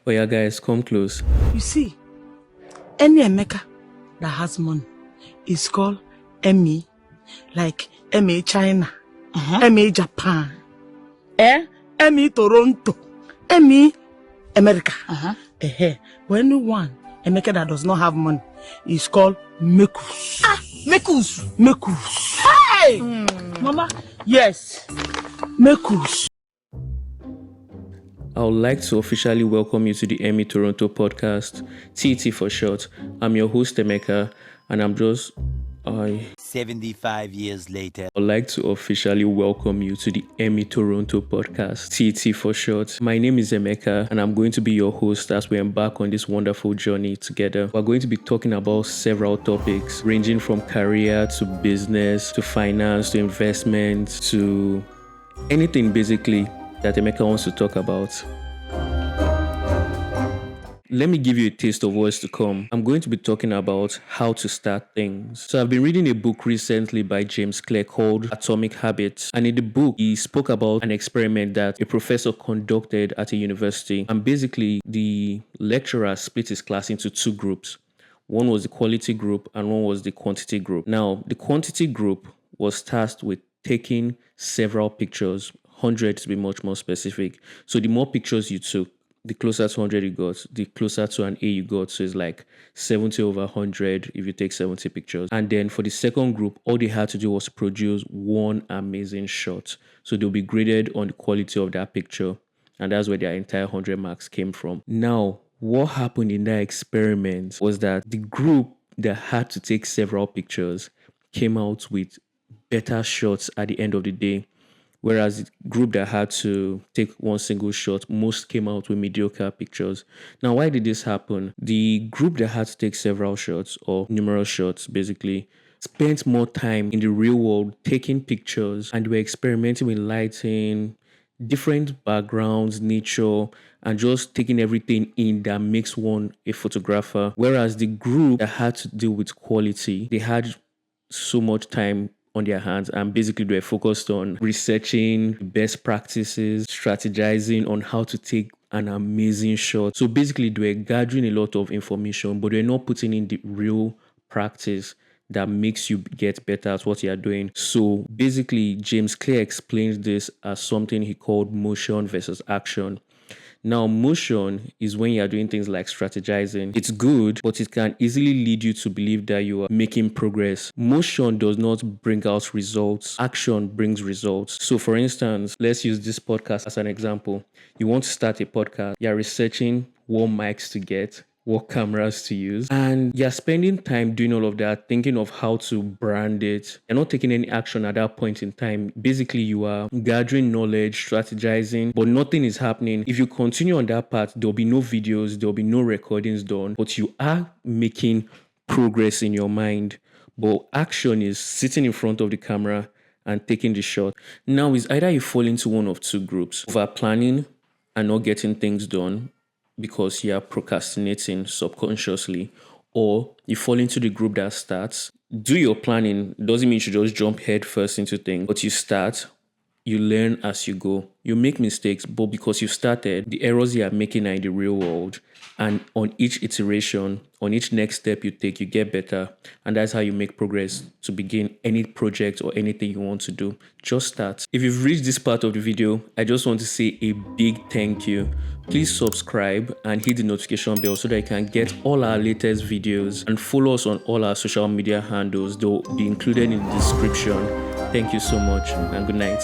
Oh yeah, guys, come close. You see, any Emeka that has money is called Emmy, like Emmy China, Emmy Japan, Emmy Toronto, Emmy America. But anyone Emeka that does not have money is called Mekus. Mekus. Hey! Mama, yes, Mekus. I would like to officially welcome you to the Emmy Toronto Podcast, TT for short. I'm your host, Emeka, and I'm just... 75 years later. I'd like to officially welcome you to the Emmy Toronto Podcast, TT for short. My name is Emeka, and I'm going to be your host as we embark on this wonderful journey together. We're going to be talking about several topics, ranging from career to business, to finance, to investment, to anything basically that Emeka wants to talk about. Let me give you a taste of what's to come. I'm going to be talking about how to start things. So I've been reading a book recently by James Clear called Atomic Habits. And in the book, he spoke about an experiment that a professor conducted at a university. And basically, the lecturer split his class into two groups. One was the quality group and one was the quantity group. Now, the quantity group was tasked with taking several pictures, 100 to be much more specific. So the more pictures you took, the closer to 100 you got, the closer to an A you got. So it's like 70 over 100 if you take 70 pictures. And then for the second group, all they had to do was produce one amazing shot. So they'll be graded on the quality of that picture. And that's where their entire 100 marks came from. Now, what happened in that experiment was that the group that had to take several pictures came out with better shots at the end of the day. Whereas the group that had to take one single shot, most came out with mediocre pictures. Now, why did this happen? The group that had to take several shots, or numerous shots basically, spent more time in the real world taking pictures, and were experimenting with lighting, different backgrounds, nature, and just taking everything in that makes one a photographer. Whereas the group that had to deal with quality, they had so much time on their hands, and basically they were focused on researching best practices, strategizing on how to take an amazing shot. So basically they were gathering a lot of information, but they're not putting in the real practice that makes you get better at what you're doing. So basically James Clear explains this as something he called motion versus action. Now, motion is when you are doing things like strategizing. It's good, but it can easily lead you to believe that you are making progress. Motion does not bring out results. Action brings results. So, for instance, let's use this podcast as an example. You want to start a podcast. You're researching what mics to get, what cameras to use, and you're spending time doing all of that, thinking of how to brand it. You're not taking any action at that point in time. Basically, you are gathering knowledge, strategizing, but nothing is happening. If you continue on that path, there'll be no videos, there'll be no recordings done, but you are making progress in your mind. But action is sitting in front of the camera and taking the shot. Now, it's either you fall into one of two groups: over planning and not getting things done because you are procrastinating subconsciously, or you fall into the group that starts. Do your planning. Doesn't mean you should just jump head first into things, but you start, you learn as you go. You make mistakes, but because you started, the errors you are making are in the real world. And on each iteration, on each next step you take, you get better. And that's how you make progress to begin any project or anything you want to do. Just start. If you've reached this part of the video, I just want to say a big thank you. Please subscribe and hit the notification bell so that you can get all our latest videos, and follow us on all our social media handles. They'll be included in the description. Thank you so much and good night.